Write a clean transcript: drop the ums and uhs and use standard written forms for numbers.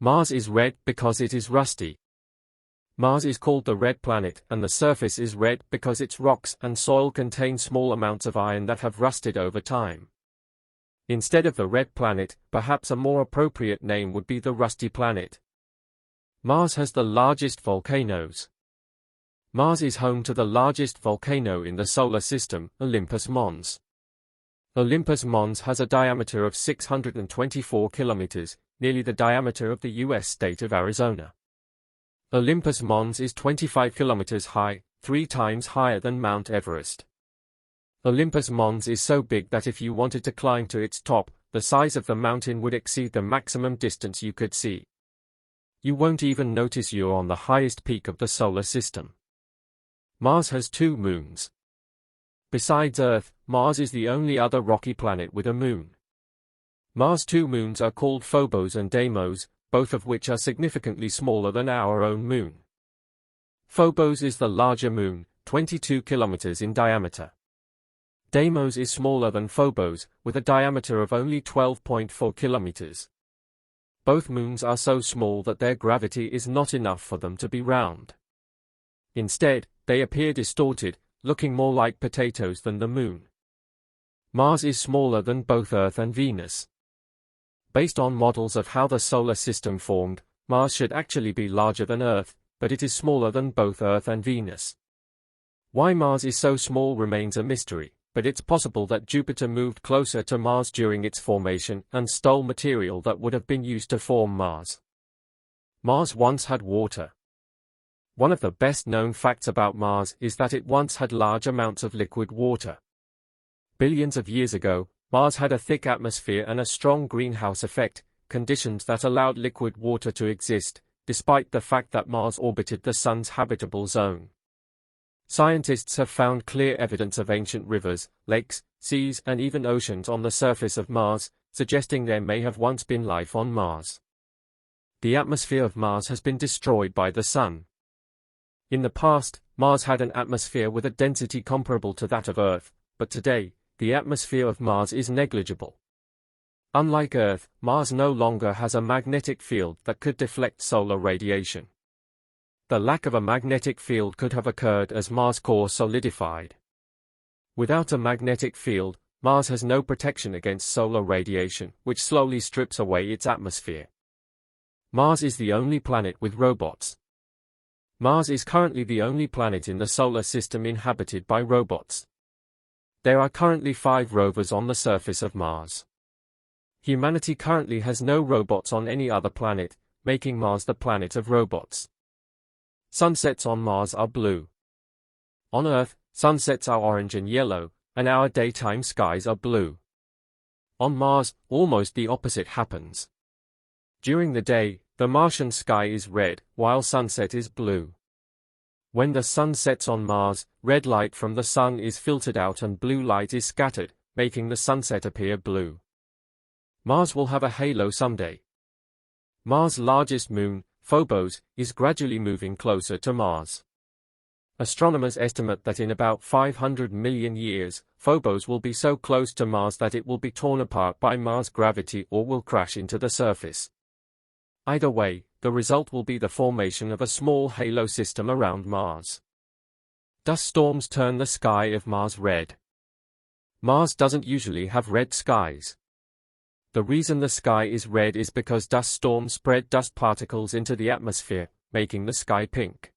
Mars is red because it is rusty. Mars is called the red planet, and the surface is red because its rocks and soil contain small amounts of iron that have rusted over time. Instead of the red planet, perhaps a more appropriate name would be the rusty planet. Mars has the largest volcanoes. Mars is home to the largest volcano in the solar system, Olympus Mons. Olympus Mons has a diameter of 624 kilometers, nearly the diameter of the U.S. state of Arizona. Olympus Mons is 25 kilometers high, 3 times higher than Mount Everest. Olympus Mons is so big that if you wanted to climb to its top, the size of the mountain would exceed the maximum distance you could see. You won't even notice you're on the highest peak of the solar system. Mars has 2 moons. Besides Earth, Mars is the only other rocky planet with a moon. Mars' 2 moons are called Phobos and Deimos, both of which are significantly smaller than our own moon. Phobos is the larger moon, 22 kilometers in diameter. Deimos is smaller than Phobos, with a diameter of only 12.4 kilometers. Both moons are so small that their gravity is not enough for them to be round. Instead, they appear distorted, looking more like potatoes than the moon. Mars is smaller than both Earth and Venus. Based on models of how the solar system formed, Mars should actually be larger than Earth, but it is smaller than both Earth and Venus. Why Mars is so small remains a mystery, but it's possible that Jupiter moved closer to Mars during its formation and stole material that would have been used to form Mars. Mars once had water. One of the best-known facts about Mars is that it once had large amounts of liquid water. Billions of years ago, Mars had a thick atmosphere and a strong greenhouse effect, conditions that allowed liquid water to exist, despite the fact that Mars orbited the Sun's habitable zone. Scientists have found clear evidence of ancient rivers, lakes, seas, and even oceans on the surface of Mars, suggesting there may have once been life on Mars. The atmosphere of Mars has been destroyed by the Sun. In the past, Mars had an atmosphere with a density comparable to that of Earth, but today, the atmosphere of Mars is negligible. Unlike Earth, Mars no longer has a magnetic field that could deflect solar radiation. The lack of a magnetic field could have occurred as Mars' core solidified. Without a magnetic field, Mars has no protection against solar radiation, which slowly strips away its atmosphere. Mars is the only planet with robots. Mars is currently the only planet in the solar system inhabited by robots. There are currently 5 rovers on the surface of Mars. Humanity currently has no robots on any other planet, making Mars the planet of robots. Sunsets on Mars are blue. On Earth, sunsets are orange and yellow, and our daytime skies are blue. On Mars, almost the opposite happens. During the day, the Martian sky is red, while sunset is blue. When the sun sets on Mars, red light from the sun is filtered out and blue light is scattered, making the sunset appear blue. Mars will have a halo someday. Mars' largest moon, Phobos, is gradually moving closer to Mars. Astronomers estimate that in about 500 million years, Phobos will be so close to Mars that it will be torn apart by Mars' gravity or will crash into the surface. Either way, the result will be the formation of a small halo system around Mars. Dust storms turn the sky of Mars red. Mars doesn't usually have red skies. The reason the sky is red is because dust storms spread dust particles into the atmosphere, making the sky pink.